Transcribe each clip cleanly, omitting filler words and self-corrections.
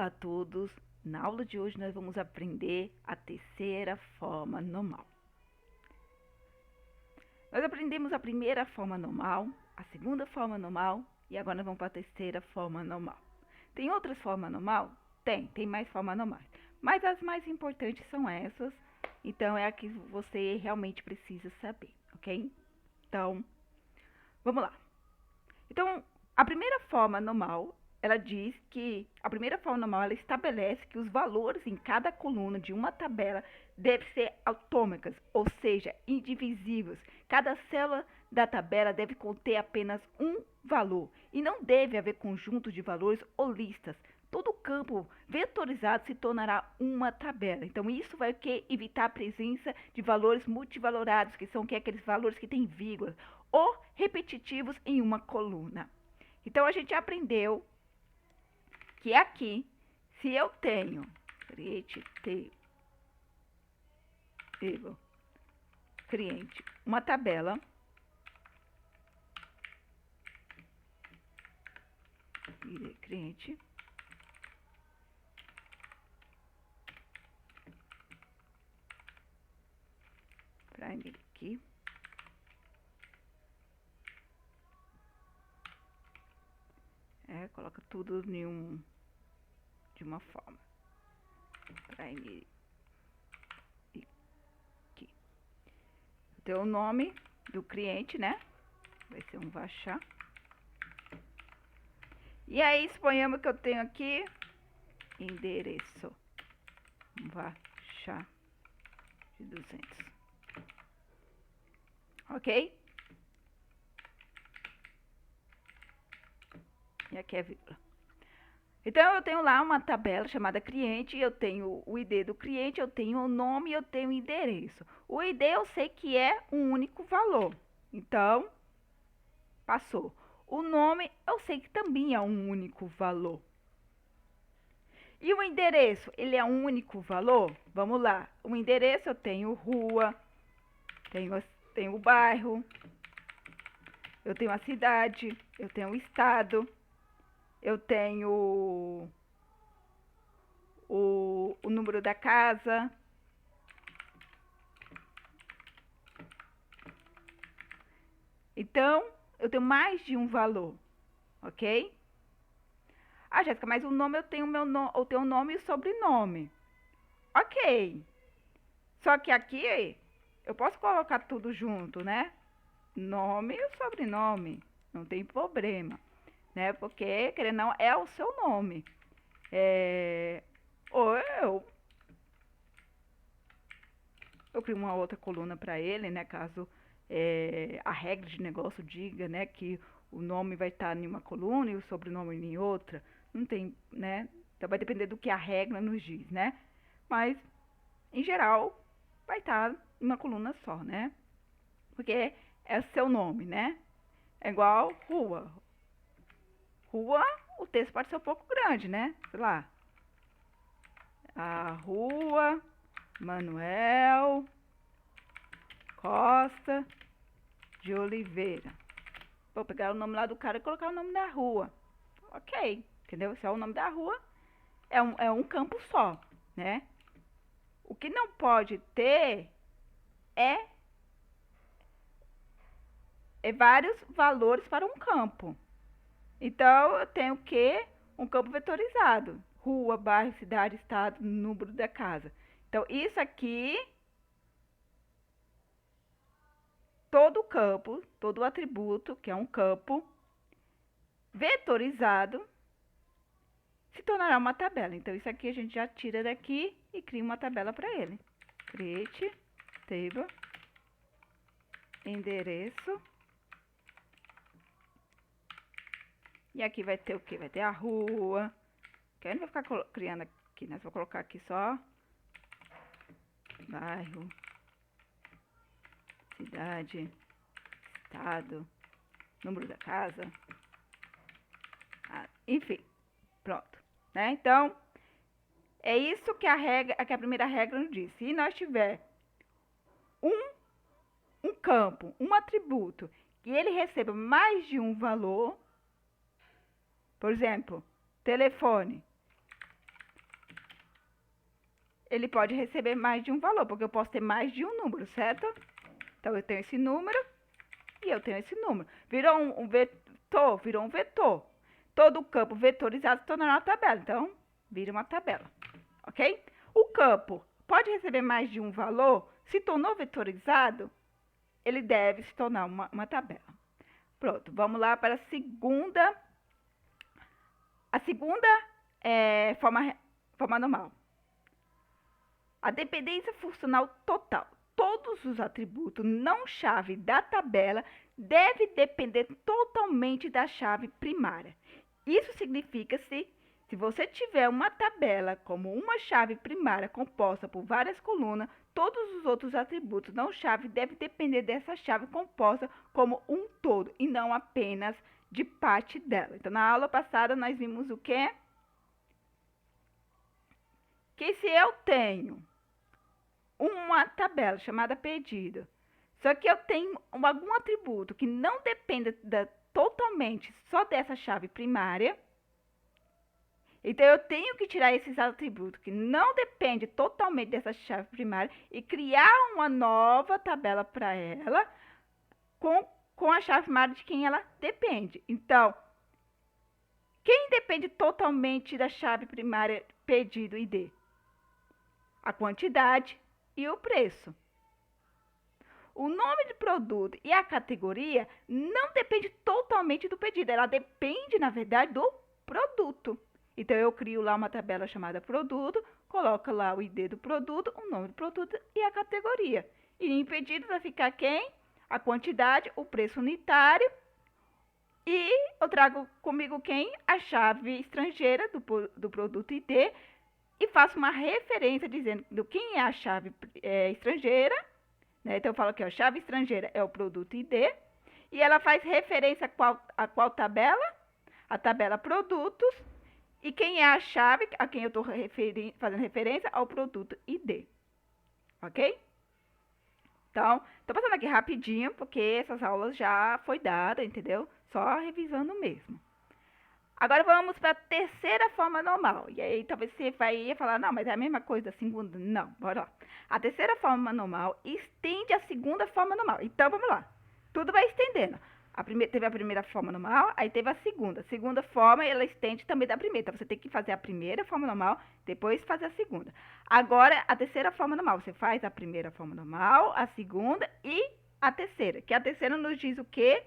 Olá a todos! Na aula de hoje nós vamos aprender a terceira forma normal. Nós aprendemos a primeira forma normal, a segunda forma normal e agora nós vamos para a terceira forma normal. Tem outras formas normal? Tem mais formas normais, mas as mais importantes são essas, então é a que você realmente precisa saber, ok? Então, vamos lá. Então, a primeira forma normal, ela diz que a primeira forma normal, ela estabelece que os valores em cada coluna de uma tabela devem ser atômicas, ou seja, indivisíveis. Cada célula da tabela deve conter apenas um valor e não deve haver conjuntos de valores ou listas. Todo campo vetorizado se tornará uma tabela. Então, isso vai evitar a presença de valores multivalorados, que são aqueles valores que têm vírgulas, ou repetitivos em uma coluna. Então, a gente aprendeu que aqui, se eu tenho cliente, uma tabela, cliente, primary aqui, coloca tudo de uma forma, primary aqui. Tem o nome do cliente, né? Vai ser um Vachá. E aí, suponhamos que eu tenho aqui endereço Vachá de 200. Ok? E aqui é vírgula. Então, eu tenho lá uma tabela chamada cliente, eu tenho o ID do cliente, eu tenho o nome e eu tenho o endereço. O ID eu sei que é um único valor, então, passou. O nome eu sei que também é um único valor. E o endereço, ele é um único valor? Vamos lá. O endereço eu tenho rua, tenho o bairro, eu tenho a cidade, eu tenho o estado, eu tenho o número da casa. Então, eu tenho mais de um valor, ok? Ah, Jéssica, mas o nome eu tenho o nome e o sobrenome. Ok. Só que aqui eu posso colocar tudo junto, né? Nome e o sobrenome. Não tem problema, né? Porque, querendo ou não, é o seu nome. Ou eu crio uma outra coluna para ele, né? Caso a regra de negócio diga, né, que o nome vai estar em uma coluna e o sobrenome em outra. Não tem, né? Então vai depender do que a regra nos diz, né? Mas, em geral, vai estar em uma coluna só, né? Porque é o seu nome, né? É igual rua. Rua, o texto pode ser um pouco grande, né? Sei lá. A rua Manuel Costa de Oliveira. Vou pegar o nome lá do cara e colocar o nome da rua. Ok, entendeu? Esse é o nome da rua. É um campo só, né? O que não pode ter é vários valores para um campo. Então, eu tenho que um campo vetorizado. Rua, bairro, cidade, estado, número da casa. Então, isso aqui, todo campo, todo atributo, que é um campo vetorizado, se tornará uma tabela. Então, isso aqui a gente já tira daqui e cria uma tabela para ele. Create table, endereço. E aqui vai ter o que? Vai ter a rua. Que eu não vou ficar criando aqui, né? Vou colocar aqui só bairro, cidade, estado, número da casa. Enfim, pronto, né? Então, é isso que a primeira regra nos diz. Se nós tiver um campo, um atributo, que ele receba mais de um valor, por exemplo, telefone. ele pode receber mais de um valor, porque eu posso ter mais de um número, certo? Então, eu tenho esse número e eu tenho esse número. Virou um vetor, virou um vetor. Todo o campo vetorizado se torna uma tabela. Então, vira uma tabela, ok? O campo pode receber mais de um valor. Se tornou vetorizado, ele deve se tornar uma tabela. Pronto, vamos lá para a segunda. A segunda forma normal. A dependência funcional total. Todos os atributos não-chave da tabela devem depender totalmente da chave primária. Isso significa se você tiver uma tabela como uma chave primária composta por várias colunas, todos os outros atributos não-chave devem depender dessa chave composta como um todo e não apenas de parte dela. Então, na aula passada, nós vimos o quê? Que se eu tenho uma tabela chamada pedido, só que eu tenho algum atributo que não dependa totalmente só dessa chave primária, então eu tenho que tirar esses atributos que não dependem totalmente dessa chave primária e criar uma nova tabela para ela com a chave primária de quem ela depende. Então, quem depende totalmente da chave primária pedido ID? A quantidade e o preço. O nome do produto e a categoria não depende totalmente do pedido, ela depende, na verdade, do produto. Então, eu crio lá uma tabela chamada produto, coloco lá o ID do produto, o nome do produto e a categoria. E em pedido vai ficar quem? A quantidade, o preço unitário. E eu trago comigo quem? A chave estrangeira do produto ID. E faço uma referência dizendo do quem é a chave estrangeira. Né? Então, eu falo que a chave estrangeira é o produto ID. E ela faz referência a qual tabela? A tabela produtos. E quem é a chave a quem eu estou fazendo referência? Ao produto ID. Ok? Então, estou passando aqui rapidinho, porque essas aulas já foi dada, entendeu? Só revisando mesmo. Agora vamos para a terceira forma normal. E aí talvez você ia falar, não, mas é a mesma coisa da segunda. Não, bora lá. A terceira forma normal estende a segunda forma normal. Então, vamos lá. Tudo vai estendendo. Teve a primeira forma normal, aí teve a segunda. A segunda forma, ela estende também da primeira. Então, você tem que fazer a primeira forma normal, depois fazer a segunda. Agora, a terceira forma normal. Você faz a primeira forma normal, a segunda e a terceira. Que a terceira nos diz o quê?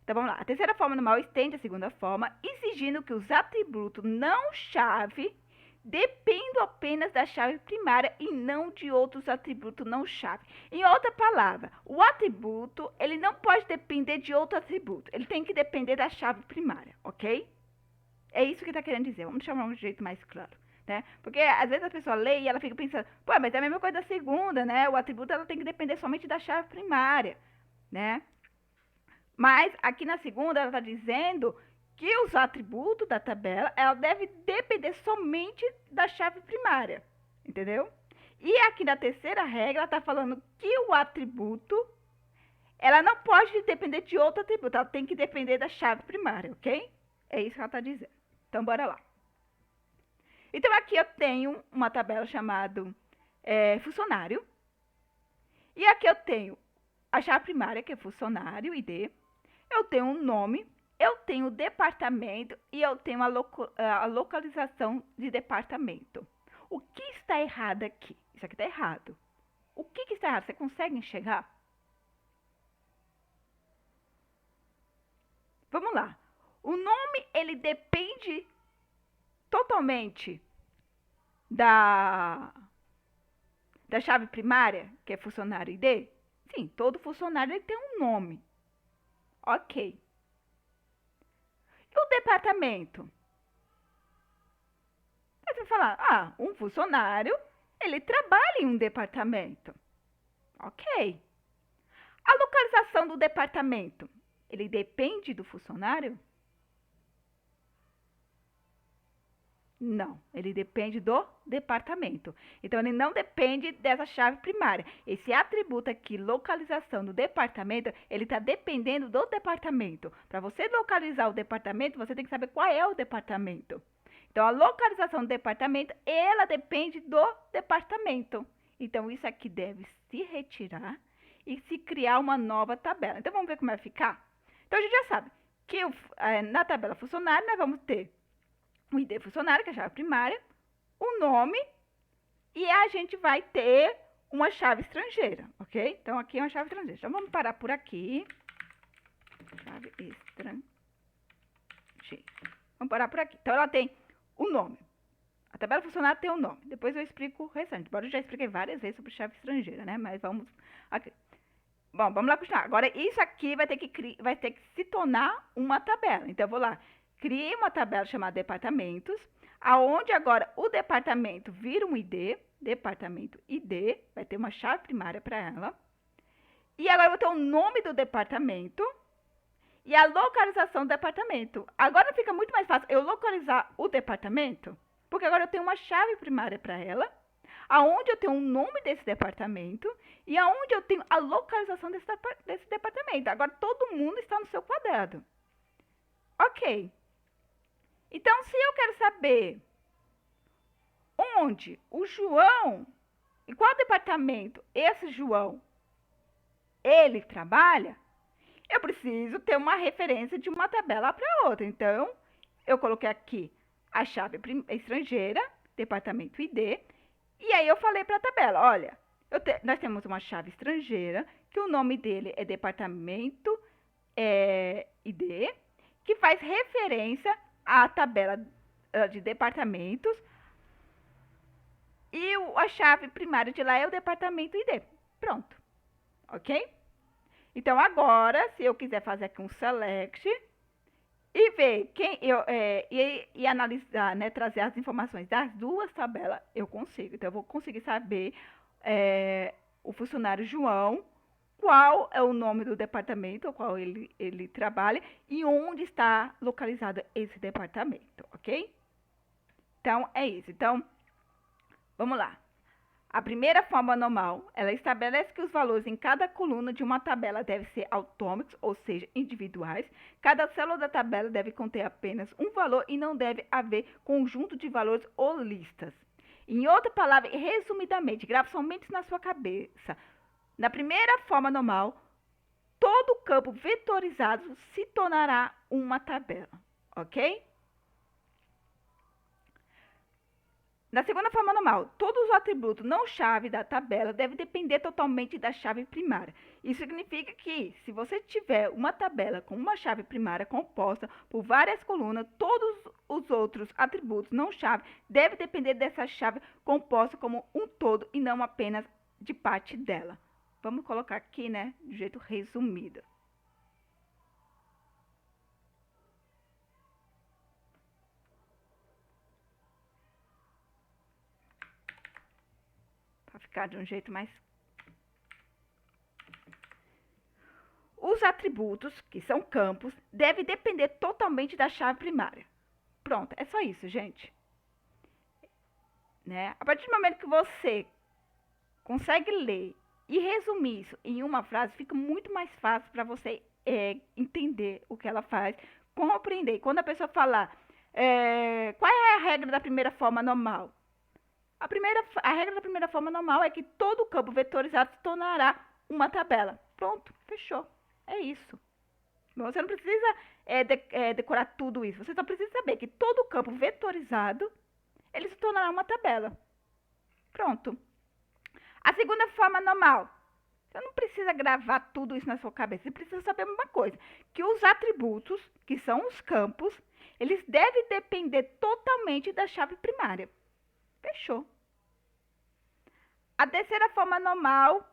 Então, vamos lá. A terceira forma normal estende a segunda forma, exigindo que os atributos não-chave dependam apenas da chave primária e não de outros atributos não-chave. Em outra palavra, o atributo, ele não pode depender de outro atributo. Ele tem que depender da chave primária, ok? É isso que está querendo dizer. Vamos chamar de um jeito mais claro, né? Porque, às vezes, a pessoa lê e ela fica pensando, pô, mas é a mesma coisa da segunda, né? O atributo, ela tem que depender somente da chave primária, né? Mas, aqui na segunda, ela está dizendo que os atributos da tabela, ela deve depender somente da chave primária, entendeu? E aqui na terceira regra, ela está falando que o atributo, ela não pode depender de outro atributo, ela tem que depender da chave primária, ok? É isso que ela está dizendo. Então, bora lá. Então, aqui eu tenho uma tabela chamada funcionário. E aqui eu tenho a chave primária, que é funcionário, ID. Eu tenho um nome. Eu tenho departamento e eu tenho a localização de departamento. O que está errado aqui? Isso aqui está errado. O que está errado? Você consegue enxergar? Vamos lá. O nome, ele depende totalmente da chave primária, que é funcionário ID? Sim, todo funcionário ele tem um nome. Ok. E o departamento? Aí você vai falar, um funcionário, ele trabalha em um departamento. Ok. A localização do departamento, ele depende do funcionário? Não, ele depende do departamento. Então, ele não depende dessa chave primária. Esse atributo aqui, localização do departamento, ele está dependendo do departamento. Para você localizar o departamento, você tem que saber qual é o departamento. Então, a localização do departamento, ela depende do departamento. Então, isso aqui deve se retirar e se criar uma nova tabela. Então, vamos ver como vai ficar? Então, a gente já sabe que na tabela funcionário, nós vamos ter o ID funcionário, que é a chave primária, o nome, e a gente vai ter uma chave estrangeira, ok? Então, aqui é uma chave estrangeira. Então, vamos parar por aqui. Chave estrangeira. Vamos parar por aqui. Então, ela tem o nome. A tabela funcionário tem o nome. Depois eu explico o restante. Embora eu já expliquei várias vezes sobre chave estrangeira, né? Mas vamos aqui. Bom, vamos lá continuar. Agora, isso aqui vai ter que se tornar uma tabela. Então, eu vou lá. Criei uma tabela chamada departamentos, aonde agora o departamento vira um ID, departamento ID, vai ter uma chave primária para ela. E agora eu vou ter o nome do departamento e a localização do departamento. Agora fica muito mais fácil eu localizar o departamento, porque agora eu tenho uma chave primária para ela, aonde eu tenho o nome desse departamento e aonde eu tenho a localização desse departamento. Agora todo mundo está no seu quadrado. Ok. Então, se eu quero saber onde o João, em qual departamento esse João, ele trabalha, eu preciso ter uma referência de uma tabela para outra. Então, eu coloquei aqui a chave estrangeira, departamento ID, e aí eu falei para a tabela, olha, nós temos uma chave estrangeira, que o nome dele é departamento ID, que faz referência à tabela de departamentos, e a chave primária de lá é o departamento ID. Pronto. Ok? Então, agora, se eu quiser fazer aqui um select e ver e analisar, né, trazer as informações das duas tabelas, eu consigo. Então, eu vou conseguir saber o funcionário João, qual é o nome do departamento ao qual ele trabalha e onde está localizado esse departamento, ok? Então, é isso. Então, vamos lá. A primeira forma normal, ela estabelece que os valores em cada coluna de uma tabela devem ser autômicos, ou seja, individuais. Cada célula da tabela deve conter apenas um valor e não deve haver conjunto de valores ou listas. Em outra palavra, resumidamente, grave somente na sua cabeça. Na primeira forma normal, todo campo vetorizado se tornará uma tabela, ok? Na segunda forma normal, todos os atributos não chave da tabela devem depender totalmente da chave primária. Isso significa que, se você tiver uma tabela com uma chave primária composta por várias colunas, todos os outros atributos não chave devem depender dessa chave composta como um todo e não apenas de parte dela. Vamos colocar aqui, né, de jeito resumido. Para ficar de um jeito mais... Os atributos, que são campos, devem depender totalmente da chave primária. Pronto, é só isso, gente. Né? A partir do momento que você consegue ler e resumir isso em uma frase, fica muito mais fácil para você entender o que ela faz, compreender. Quando a pessoa falar, qual é a regra da primeira forma normal? A regra da primeira forma normal é que todo campo vetorizado se tornará uma tabela. Pronto, fechou. É isso. Você não precisa decorar tudo isso. Você só precisa saber que todo campo vetorizado, ele se tornará uma tabela. Pronto. A segunda forma normal. Você não precisa gravar tudo isso na sua cabeça. Você precisa saber uma coisa. Que os atributos, que são os campos, eles devem depender totalmente da chave primária. Fechou. A terceira forma normal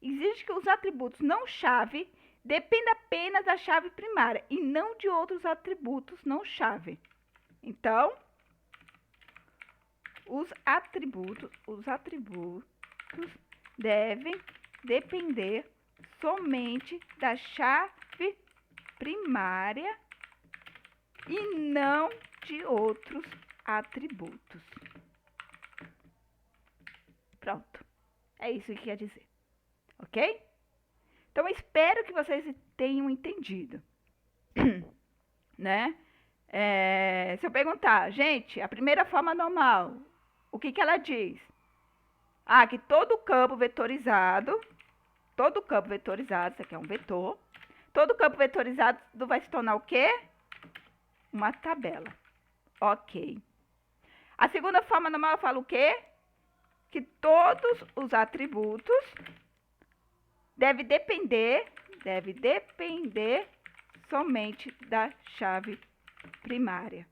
exige que os atributos não chave dependem apenas da chave primária e não de outros atributos não chave. Então, os atributos devem depender somente da chave primária e não de outros atributos. Pronto. É isso que quer dizer. Ok? Então, espero que vocês tenham entendido. Né? Se eu perguntar, gente, a primeira forma normal, o que que ela diz? Ah, que todo campo vetorizado, isso aqui é um vetor, todo campo vetorizado vai se tornar o quê? Uma tabela. Ok. A segunda forma normal fala o quê? Que todos os atributos devem depender somente da chave primária.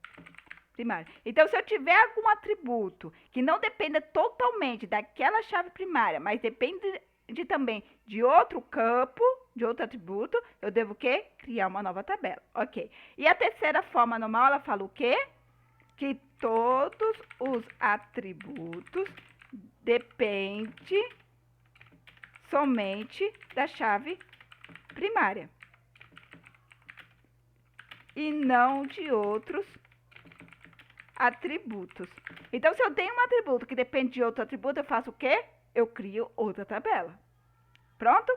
Então, se eu tiver algum atributo que não dependa totalmente daquela chave primária, mas depende também de outro campo, de outro atributo, eu devo o quê? Criar uma nova tabela. Ok. E a terceira forma normal, ela fala o quê? Que todos os atributos dependem somente da chave primária e não de outros atributos. Então, se eu tenho um atributo que depende de outro atributo, eu faço o quê? Eu crio outra tabela. Pronto?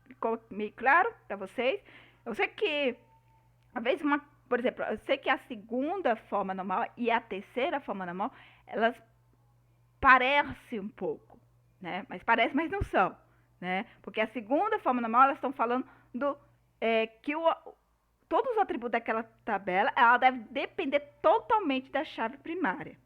Ficou meio claro para vocês? Eu sei que, às vezes, por exemplo, eu sei que a segunda forma normal e a terceira forma normal, elas parecem um pouco, né? Mas parecem, mas não são, né? Porque a segunda forma normal, elas estão falando que todos os atributos daquela tabela, ela deve depender totalmente da chave primária,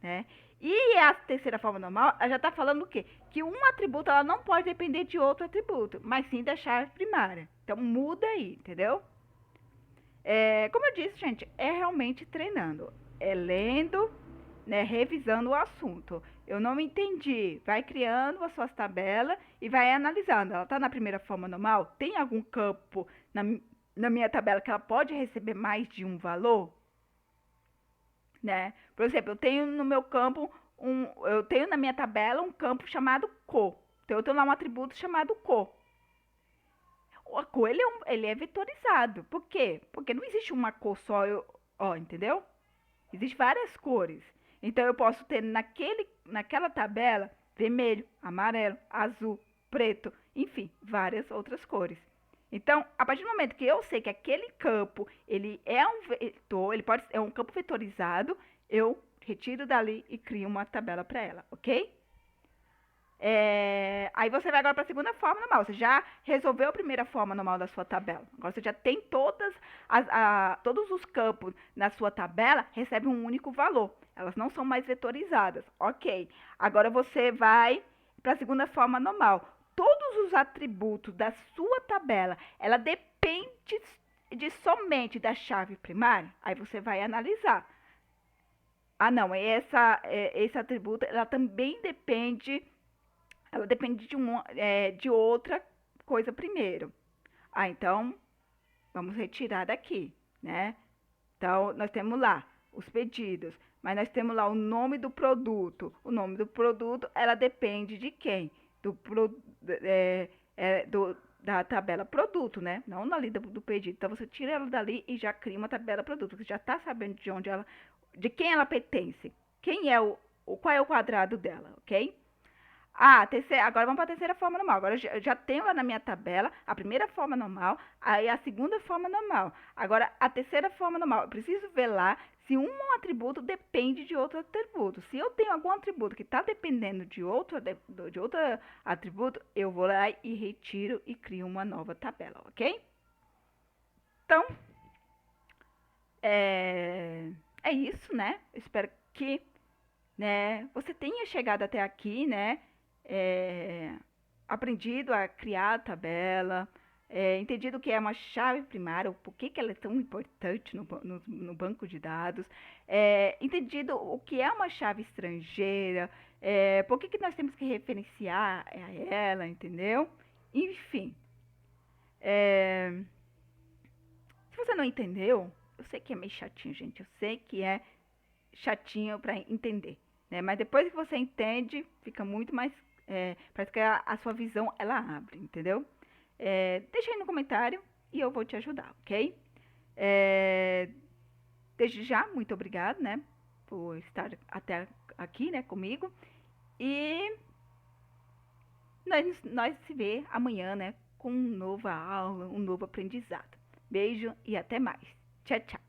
né? E a terceira forma normal, ela já está falando o quê? Que um atributo, ela não pode depender de outro atributo, mas sim da chave primária. Então, muda aí, entendeu? Como eu disse, gente, é realmente treinando, é lendo, né, revisando o assunto. Eu não entendi, vai criando as suas tabelas e vai analisando. Ela está na primeira forma normal? Tem algum campo na minha tabela que ela pode receber mais de um valor? Né? Por exemplo, eu tenho no meu campo, eu tenho na minha tabela um campo chamado cor. Então, eu tenho lá um atributo chamado cor. A cor, ele é vetorizado. Por quê? Porque não existe uma cor só, entendeu? Existem várias cores. Então, eu posso ter naquela tabela vermelho, amarelo, azul, preto, enfim, várias outras cores. Então, a partir do momento que eu sei que aquele campo, ele é um vetor, é um campo vetorizado, eu retiro dali e crio uma tabela para ela, ok? Aí você vai agora para a segunda forma normal. Você já resolveu a primeira forma normal da sua tabela. Agora você já tem todos os campos na sua tabela recebem um único valor. Elas não são mais vetorizadas. Ok. Agora você vai para a segunda forma normal. Todos os atributos da sua tabela, ela depende somente da chave primária. Aí você vai analisar. Ah, não, esse atributo, ela também depende de outra coisa primeiro. Ah, então, vamos retirar daqui, né? Então, nós temos lá os pedidos, mas nós temos lá o nome do produto. O nome do produto, ela depende de quem? Da tabela produto, né? Não ali do pedido. Então, você tira ela dali e já cria uma tabela produto. Você já está sabendo de quem ela pertence. Qual é o quadrado dela, ok? Agora vamos para a terceira forma normal. Agora eu já tenho lá na minha tabela a primeira forma normal, aí a segunda forma normal. Agora a terceira forma normal. Eu preciso ver lá se um atributo depende de outro atributo. Se eu tenho algum atributo que está dependendo de outro atributo, eu vou lá e retiro e crio uma nova tabela, ok? Então, é isso, né? Eu espero que, né, você tenha chegado até aqui, né? Aprendido a criar a tabela, entendido o que é uma chave primária, por que ela é tão importante no banco de dados, entendido o que é uma chave estrangeira, por que nós temos que referenciar a ela, entendeu? Enfim, se você não entendeu, eu sei que é meio chatinho, gente, eu sei que é chatinho para entender, né? Mas depois que você entende, fica muito mais parece que a sua visão, ela abre, entendeu? Deixa aí no comentário e eu vou te ajudar, ok? Desde já, muito obrigado, né? Por estar até aqui, né, comigo. E nós se vê amanhã, né? Com uma nova aula, um novo aprendizado. Beijo e até mais. Tchau, tchau.